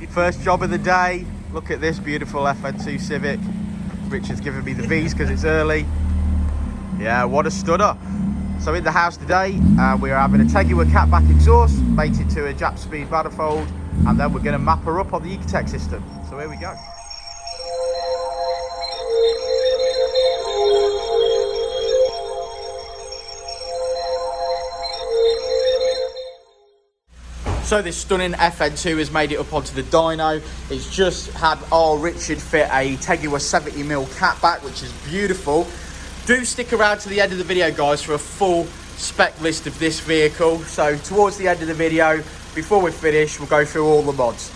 First job of the day. Look at this beautiful FN2 Civic. Rich has given me the V's because it's early. Yeah, what a stunner. So in the house today, we're having a Tegiwa catback exhaust, mated to a Jap speed manifold, and then we're going to map her up on the Ecutek system. So here we go. So this stunning FN2 has made it up onto the dyno. It's just had our Richard fit a Tegiwa 70mm catback, which is beautiful. Do stick around to the end of the video, guys, for a full spec list of this vehicle. So towards the end of the video, before we finish, we'll go through all the mods.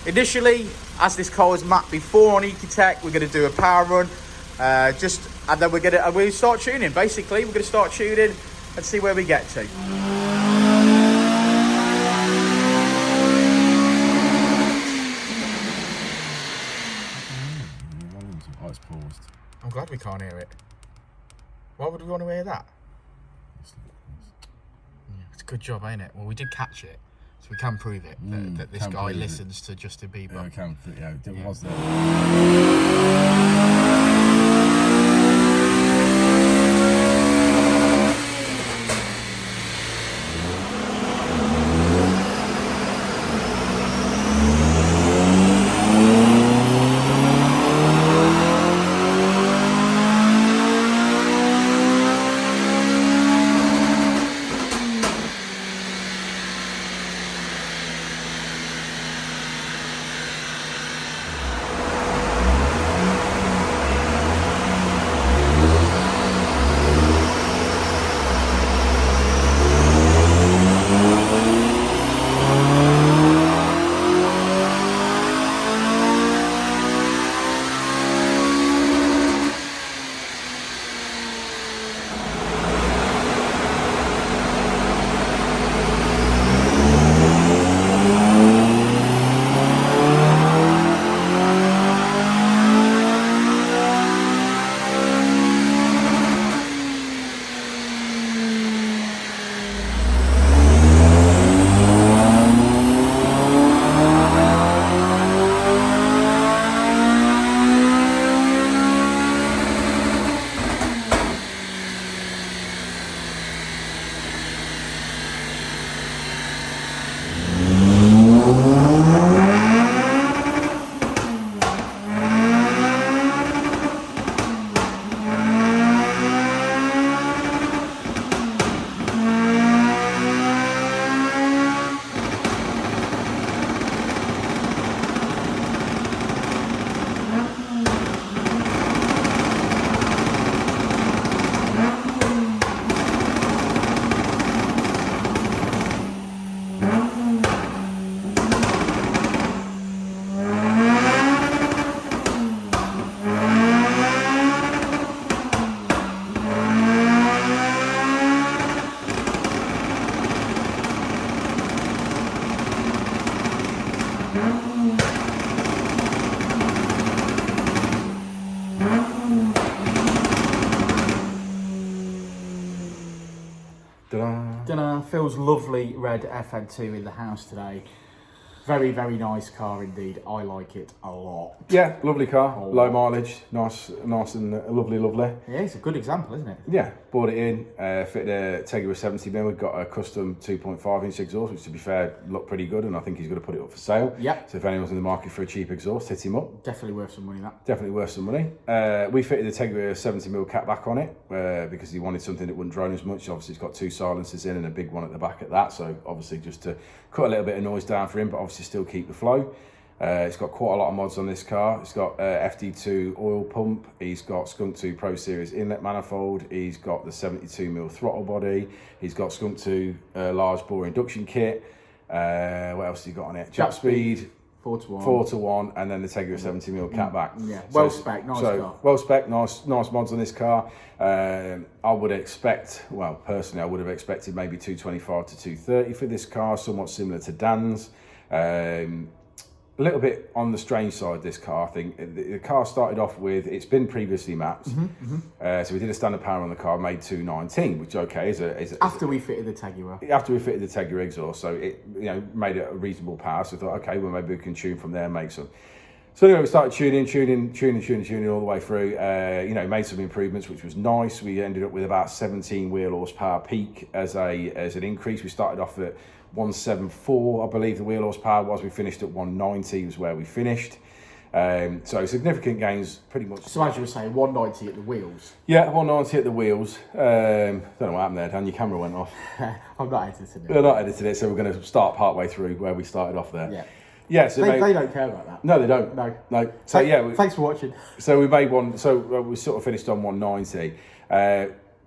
Initially, as this car was mapped before on Ecutek, we're going to do a power run, and then we'll start tuning. Basically, we're going to start tuning and see where we get to. I'm glad we can't hear it. Why would we want to hear that? Yeah, it's a good job, ain't it? Well, we did catch it, so we can prove it that this guy listens to Justin Bieber. Yeah, we can. Yeah, it was there. Feels lovely red FN2 in the house today. Very, very nice car indeed. I like it a lot. Yeah, lovely car, low mileage, nice and lovely. Yeah, it's a good example, isn't it? Yeah, bought it in, fitted a Tegiwa 70mm. We've got a custom 2.5-inch exhaust, which to be fair, looked pretty good, and I think he's going to put it up for sale. Yep. So if anyone's in the market for a cheap exhaust, hit him up. Definitely worth some money, that. Definitely worth some money. We fitted the Tegiwa 70mm catback on it because he wanted something that wouldn't drone as much. Obviously, it's got two silencers in and a big one at the back at that, so obviously just to cut a little bit of noise down for him, but obviously still keep the flow. It's got quite a lot of mods on this car. It's got FD2 oil pump. He's got Skunk 2 Pro Series inlet manifold. He's got the 72mm throttle body. He's got Skunk 2 large bore induction kit. What else has he got on it? Jap speed. 4-to-1, and then the Tegiwa 70mm catback. Yeah, well spec, nice car. Well spec, nice mods on this car. I would expect, well, personally, I would have expected maybe 225 to 230 for this car, somewhat similar to Dan's. a little bit on the strange side, this car. I think the car started off with, it's been previously mapped. So we did a standard power on the car, made 219, which okay is after we fitted the Tegiwa. After we fitted the Tegiwa exhaust, so it made it a reasonable power. So I thought, okay, well maybe we can tune from there and make some. So anyway, we started tuning all the way through. Made some improvements, which was nice. We ended up with about 17 wheel horsepower peak as an increase. We started off at 174, I believe the wheel horsepower was. We finished at 190 was where we finished. So significant gains, pretty much. So as you were saying, 190 at the wheels. Yeah, 190 at the wheels. Don't know what happened there, Dan. Your camera went off. I'm not editing it. We're not editing it, so we're going to start part way through where we started off there. Yeah. Yeah, so they don't care about that. No, they don't. No. So yeah, thanks for watching. So we made one. So we sort of finished on 190.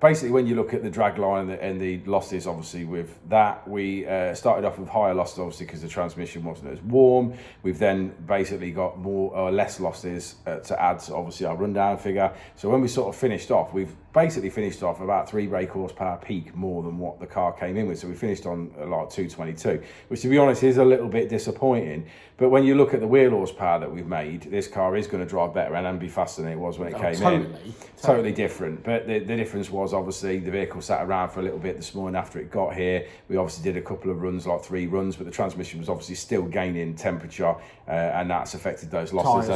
Basically, when you look at the drag line and the losses, obviously with that, we started off with higher losses, obviously because the transmission wasn't as warm. We've then basically got more or less losses to add to obviously our rundown figure. So when we sort of finished off, we've basically finished off about 3 brake horsepower peak more than what the car came in with. So we finished on like 222, which to be honest is a little bit disappointing. But when you look at the wheel horsepower that we've made, this car is going to drive better and be faster than it was when it came in. Totally different. But the difference was obviously the vehicle sat around for a little bit this morning after it got here. We obviously did a couple of runs, like 3 runs, but the transmission was obviously still gaining temperature and that's affected those losses.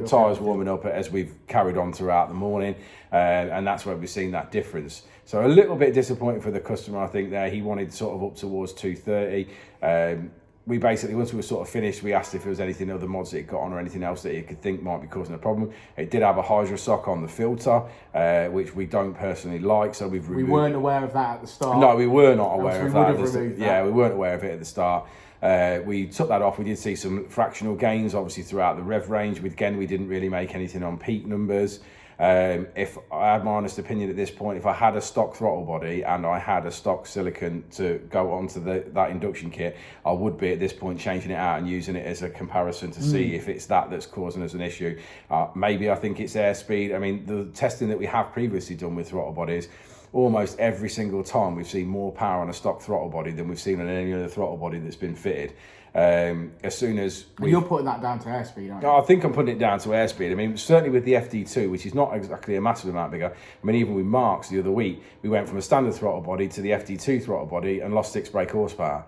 Tyres warming up as we've carried on throughout the morning. And that's where we've seen that difference. So a little bit disappointing for the customer, I think, there. He wanted sort of up towards 230. We basically, once we were sort of finished, we asked if there was anything other mods that it got on or anything else that you could think might be causing a problem. It did have a hydro sock on the filter, which we don't personally like, so we've removed. We weren't aware of that at the start. No, we were not aware of that. Yeah, we weren't aware of it at the start. We took that off. We did see some fractional gains, obviously, throughout the rev range. Again, we didn't really make anything on peak numbers. If I had my honest opinion at this point, if I had a stock throttle body and I had a stock silicon to go onto that induction kit, I would be at this point changing it out and using it as a comparison to see if it's that's causing us an issue. Maybe I think it's airspeed. I mean, the testing that we have previously done with throttle bodies, almost every single time we've seen more power on a stock throttle body than we've seen on any other throttle body that's been fitted. As soon as you're putting that down to airspeed, aren't you? I think I'm putting it down to airspeed. I mean, certainly with the FD2, which is not exactly a massive amount bigger. I mean, even with Marks the other week, we went from a standard throttle body to the FD2 throttle body and lost 6 brake horsepower,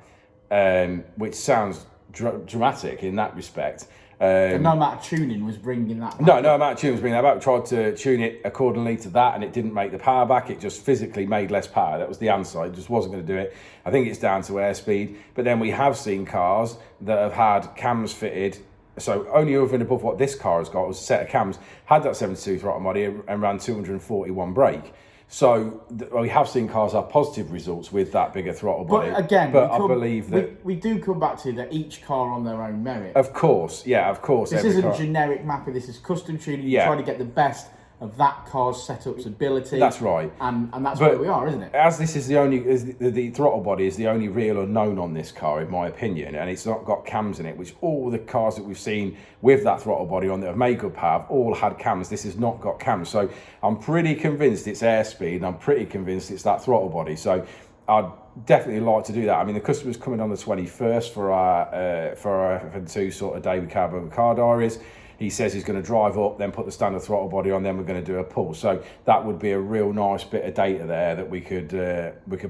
which sounds dramatic in that respect. No amount of tuning was bringing that back. No amount of tuning was bringing that back. We tried to tune it accordingly to that and it didn't make the power back. It just physically made less power. That was the answer. It just wasn't going to do it. I think it's down to airspeed. But then we have seen cars that have had cams fitted. So only over and above what this car has got was a set of cams, had that 72 throttle body and ran 241 brake. So we have seen cars have positive results with that bigger throttle body. But again, I believe that we do come back to that each car on their own merit. Of course, yeah, of course. This isn't generic mapping. This is custom tuning. You're trying to get the best of that car's setup's ability. That's right. And that's where we are, isn't it? As this is the throttle body is the only real unknown on this car, in my opinion, and it's not got cams in it, which all the cars that we've seen with that throttle body on that have made good power have all had cams. This has not got cams. So I'm pretty convinced it's airspeed, and I'm pretty convinced it's that throttle body. So I'd definitely like to do that. I mean, the customer's coming on the 21st for our FN2 sort of day with carbon car diaries. He says he's going to drive up, then put the standard throttle body on, then we're going to do a pull. So that would be a real nice bit of data there that we could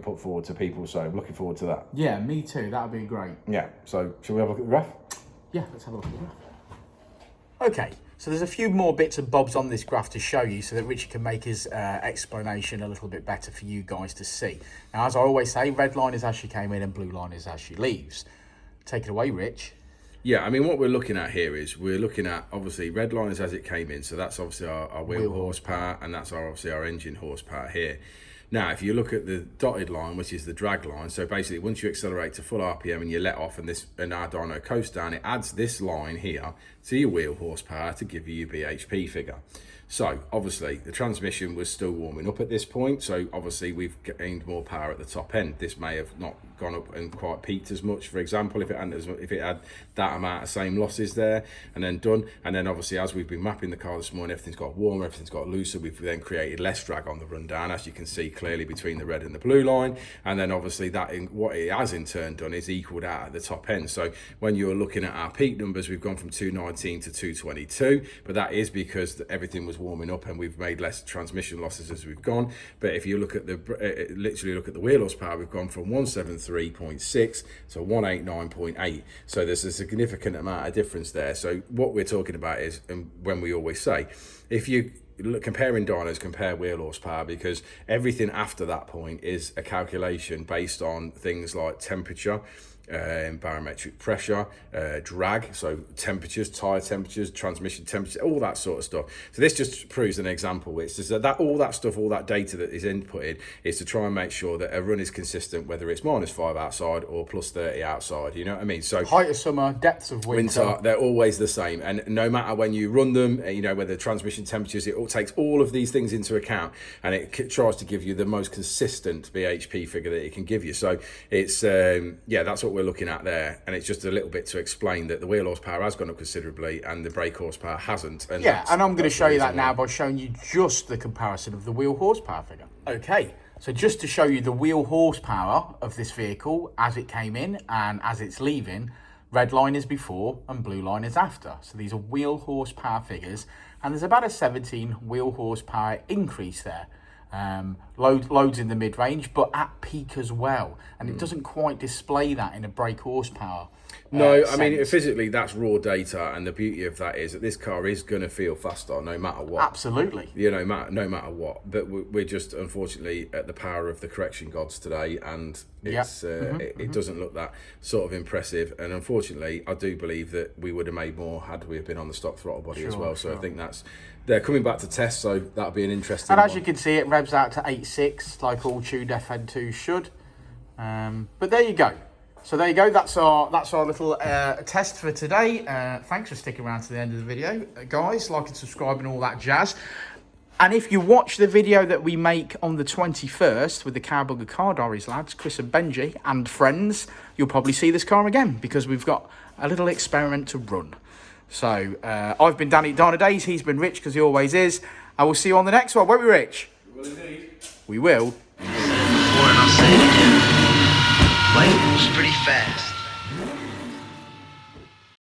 put forward to people. So I'm looking forward to that. Yeah, me too. That would be great. Yeah. So shall we have a look at the graph? Yeah, let's have a look at the graph. Okay, so there's a few more bits and bobs on this graph to show you so that Richard can make his explanation a little bit better for you guys to see. Now, as I always say, red line is as she came in and blue line is as she leaves. Take it away, Rich. Yeah, I mean, what we're looking at here is we're looking at, obviously, red line is as it came in. So that's obviously our wheel horsepower, and that's obviously our engine horsepower here. Now, if you look at the dotted line, which is the drag line, so basically once you accelerate to full RPM and you let off and our dyno coasts down, it adds this line here to your wheel horsepower to give you your BHP figure. So obviously the transmission was still warming up at this point, so obviously we've gained more power at the top end. This may have not gone up and quite peaked as much, for example, if it had that amount of same losses there and then done. And then obviously as we've been mapping the car this morning, everything's got warmer, everything's got looser. We've then created less drag on the rundown, as you can see clearly between the red and the blue line, and then obviously that what it has in turn done is equaled out at the top end. So when you're looking at our peak numbers, we've gone from 219 to 222, but that is because everything was warming up and we've made less transmission losses as we've gone. But if you look at the literally look at the wheel horsepower, we've gone from 173.6 to 189.8. So there's a significant amount of difference there. So what we're talking about is, and when we always say, if you comparing dynos, compare wheel horsepower, because everything after that point is a calculation based on things like temperature, barometric pressure, drag, so temperatures, tyre temperatures, transmission temperature, all that sort of stuff. So this just proves an example. It's just that all that stuff, all that data that is inputted is to try and make sure that a run is consistent, whether it's -5 outside or +30 outside. You know what I mean? So height of summer, depths of winter, they're always the same, and no matter when you run them, you know, whether transmission temperatures, it all takes all of these things into account, and it tries to give you the most consistent BHP figure that it can give you. So it's yeah, that's what we're looking at there, and it's just a little bit to explain that the wheel horsepower has gone up considerably and the brake horsepower hasn't. And yeah, and I'm going to show you that now by showing you just the comparison of the wheel horsepower figure. Okay, so just to show you the wheel horsepower of this vehicle as it came in and as it's leaving, red line is before and blue line is after. So these are wheel horsepower figures, and there's about a 17 wheel horsepower increase there. Loads in the mid-range, but at peak as well, and it doesn't quite display that in a brake horsepower. No, I mean, physically that's raw data, and the beauty of that is that this car is going to feel faster no matter what. Absolutely. You know, no matter what. But we're just unfortunately at the power of the correction gods today, and it's it doesn't look that sort of impressive. And unfortunately, I do believe that we would have made more had we have been on the stock throttle body as well. So I think they're coming back to test, so that'll be an interesting. And as you can see, it revs out to 8.6 like all tuned FN2 should. But there you go. So there you go. That's our little test for today. Thanks for sticking around to the end of the video, guys. Like and subscribe and all that jazz. And if you watch the video that we make on the 21st with the Cowbugger Car Diaries lads, Chris and Benji and friends, you'll probably see this car again because we've got a little experiment to run. So I've been Danny Dynodaze. He's been Rich because he always is. I will see you on the next one, won't we, Rich? We will indeed. We will. Before, and I'll say it again. Life moves pretty fast.